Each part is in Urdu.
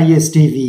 IS TV।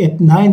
F9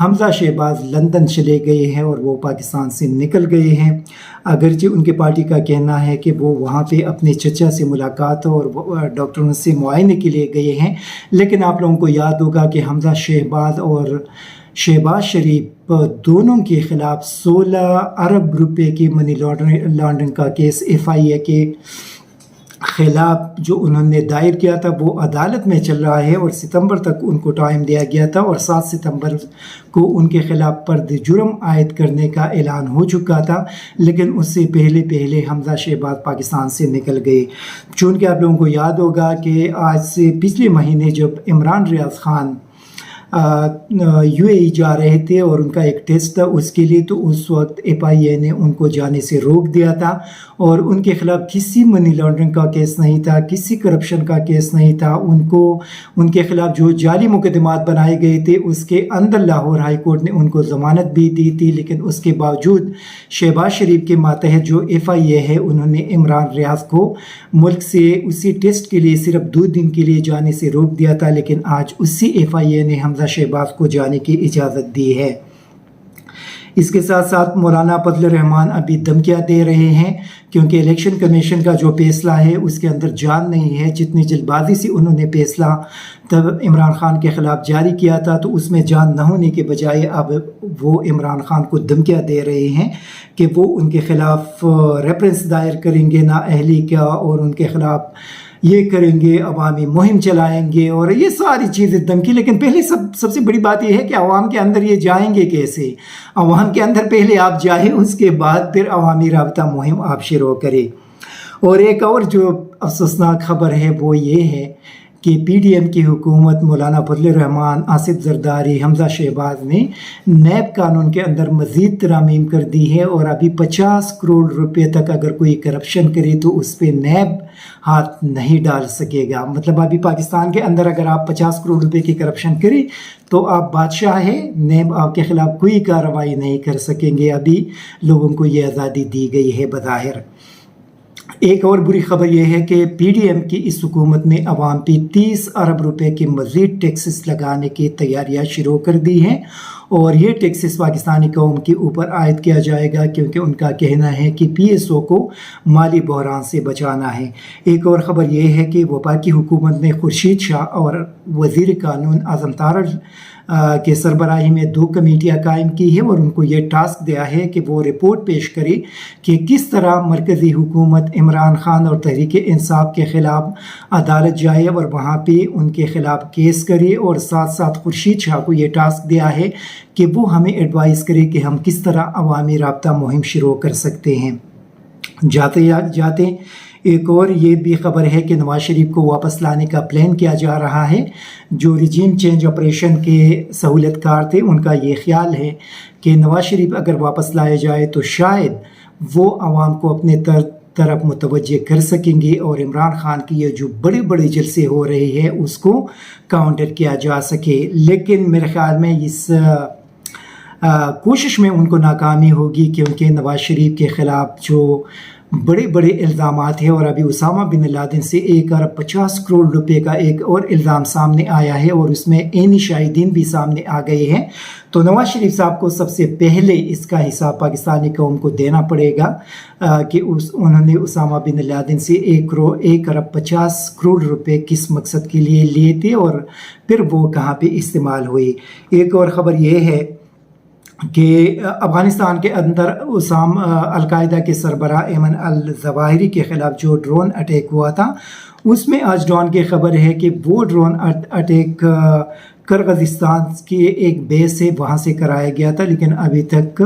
Hamza Shahbaz London چلے گئے ہیں اور وہ پاکستان سے نکل گئے ہیں، اگرچہ ان کے پارٹی کا کہنا ہے کہ وہ وہاں پہ اپنے چچا سے ملاقات اور ڈاکٹروں سے معائنے کے لیے گئے ہیں، لیکن آپ لوگوں کو یاد ہوگا کہ حمزہ شہباز اور شہباز شریف دونوں کے خلاف 16 ارب روپے کی منی لانڈرنگ کا کیس FIA کے خلاف جو انہوں نے دائر کیا تھا وہ عدالت میں چل رہا ہے، اور ستمبر تک ان کو ٹائم دیا گیا تھا، اور 7 ستمبر کو ان کے خلاف فرد جرم عائد کرنے کا اعلان ہو چکا تھا، لیکن اس سے پہلے حمزہ شہباز پاکستان سے نکل گئے۔ چونکہ آپ لوگوں کو یاد ہوگا کہ آج سے پچھلے مہینے جب عمران ریاض خان UAE جا رہے تھے اور ان کا ایک ٹیسٹ تھا اس کے لیے، تو اس وقت FIA نے ان کو جانے سے روک دیا تھا، اور ان کے خلاف کسی منی لانڈرنگ کا کیس نہیں تھا، کسی کرپشن کا کیس نہیں تھا۔ ان کے خلاف جو جعلی مقدمات بنائے گئے تھے اس کے اندر لاہور ہائی کورٹ نے ان کو ضمانت بھی دی تھی، لیکن اس کے باوجود شہباز شریف کے ماتحت جو FIA ہے انہوں نے عمران ریاض کو ملک سے اسی ٹیسٹ کے لیے صرف 2 دن کے لیے جانے سے روک دیا تھا، لیکن آج اسی FIA نے حمزہ شہباز کو جانے کی اجازت دی ہے۔ اس کے ساتھ ساتھ مولانا فضل الرحمان ابھی دھمکیاں دے رہے ہیں، کیونکہ الیکشن کمیشن کا جو فیصلہ ہے اس کے اندر جان نہیں ہے۔ جتنی جلد بازی سے انہوں نے فیصلہ تب عمران خان کے خلاف جاری کیا تھا، تو اس میں جان نہ ہونے کے بجائے اب وہ عمران خان کو دھمکیاں دے رہے ہیں کہ وہ ان کے خلاف ریفرنس دائر کریں گے نااہلی کا، اور ان کے خلاف یہ کریں گے، عوامی مہم چلائیں گے، اور یہ ساری چیزیں دھمکی۔ لیکن پہلے سب سے بڑی بات یہ ہے کہ عوام کے اندر یہ جائیں گے کیسے؟ عوام کے اندر پہلے آپ جائیں، اس کے بعد پھر عوامی رابطہ مہم آپ شروع کریں۔ اور ایک اور جو افسوسناک خبر ہے وہ یہ ہے کہ PDM کی حکومت مولانا فضل الرحمان، آصف زرداری، حمزہ شہباز نے نیب قانون کے اندر مزید ترامیم کر دی ہے، اور ابھی 50 کروڑ روپے تک اگر کوئی کرپشن کرے تو اس پہ نیب ہاتھ نہیں ڈال سکے گا۔ مطلب ابھی پاکستان کے اندر اگر آپ 50 کروڑ روپے کی کرپشن کریں تو آپ بادشاہ ہیں، نیب آپ کے خلاف کوئی کارروائی نہیں کر سکیں گے۔ ابھی لوگوں کو یہ آزادی دی گئی ہے بظاہر۔ ایک اور بری خبر یہ ہے کہ PDM کی اس حکومت نے عوام پہ 30 ارب روپے کے مزید ٹیکسز لگانے کی تیاریاں شروع کر دی ہیں، اور یہ ٹیکسز پاکستانی قوم کے اوپر عائد کیا جائے گا، کیونکہ ان کا کہنا ہے کہ PSO کو مالی بحران سے بچانا ہے۔ ایک اور خبر یہ ہے کہ وفاقی حکومت نے خورشید شاہ اور وزیر قانون اعظم طاہر کے سربراہی میں 2 کمیٹیاں قائم کی ہیں، اور ان کو یہ ٹاسک دیا ہے کہ وہ رپورٹ پیش کرے کہ کس طرح مرکزی حکومت عمران خان اور تحریک انصاف کے خلاف عدالت جائے اور وہاں پہ ان کے خلاف کیس کرے، اور ساتھ ساتھ خورشید شاہ کو یہ ٹاسک دیا ہے کہ وہ ہمیں ایڈوائز کرے کہ ہم کس طرح عوامی رابطہ مہم شروع کر سکتے ہیں۔ جاتے ایک اور یہ بھی خبر ہے کہ نواز شریف کو واپس لانے کا پلان کیا جا رہا ہے۔ جو ریجیم چینج آپریشن کے سہولت کار تھے ان کا یہ خیال ہے کہ نواز شریف اگر واپس لائے جائے تو شاید وہ عوام کو اپنے طرف متوجہ کر سکیں گے، اور عمران خان کی یہ جو بڑے بڑے جلسے ہو رہے ہیں اس کو کاؤنٹر کیا جا سکے۔ لیکن میرے خیال میں اس کوشش میں ان کو ناکامی ہوگی، کیونکہ نواز شریف کے خلاف جو بڑے بڑے الزامات ہیں، اور ابھی اسامہ بن لادن سے 1 ارب 50 کروڑ روپے کا ایک اور الزام سامنے آیا ہے، اور اس میں عینی شاہدین بھی سامنے آ گئے ہیں۔ تو نواز شریف صاحب کو سب سے پہلے اس کا حساب پاکستانی قوم کو دینا پڑے گا کہ انہوں نے اسامہ بن لادن سے 1 ارب 50 کروڑ روپے کس مقصد کے لیے لیے تھے، اور پھر وہ کہاں پہ استعمال ہوئے۔ ایک اور خبر یہ ہے کہ افغانستان کے اندر القاعدہ کے سربراہ ایمن الظواہری کے خلاف جو ڈرون اٹیک ہوا تھا، اس میں آج ڈان کی خبر ہے کہ وہ ڈرون اٹیک کرغزستان کے ایک بیس سے وہاں سے کرایا گیا تھا، لیکن ابھی تک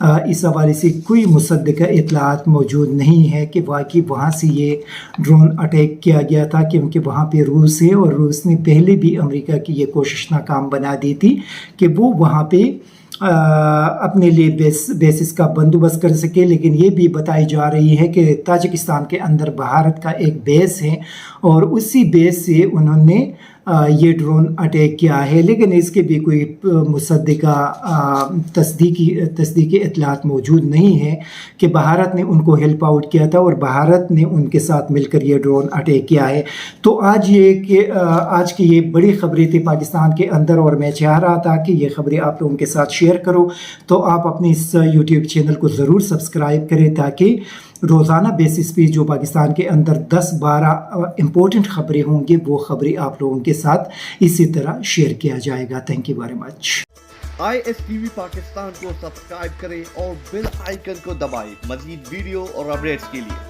اس حوالے سے کوئی مصدقہ اطلاعات موجود نہیں ہے کہ واقعی وہاں سے یہ ڈرون اٹیک کیا گیا تھا، کیونکہ وہاں پہ روس ہے، اور روس نے پہلے بھی امریکہ کی یہ کوشش ناکام بنا دی تھی کہ وہ وہاں پہ اپنے لیے بیسس کا بندوبست کر سکے۔ لیکن یہ بھی بتائی جا رہی ہے کہ تاجکستان کے اندر بھارت کا ایک بیس ہے، اور اسی بیس سے انہوں نے یہ ڈرون اٹیک کیا ہے، لیکن اس کے بھی کوئی مصدقہ تصدیقی اطلاعات موجود نہیں ہے کہ بھارت نے ان کو ہیلپ آؤٹ کیا تھا اور بھارت نے ان کے ساتھ مل کر یہ ڈرون اٹیک کیا ہے۔ تو آج کی یہ بڑی خبریں تھی پاکستان کے اندر، اور میں چاہ رہا تھا کہ یہ خبریں آپ لوگوں کے ساتھ شیئر کرو، تو آپ اپنے اس یوٹیوب چینل کو ضرور سبسکرائب کریں تاکہ روزانہ بیسس پہ جو پاکستان کے اندر 10-12 امپورٹنٹ خبریں ہوں گی وہ خبریں آپ لوگوں کے ساتھ اسی طرح شیئر کیا جائے گا۔ Thank you very much. ISTV Pakistan کو سبسکرائب کریں اور بیل آئیکن کو دبائیں مزید ویڈیو اور اپڈیٹس کے لیے۔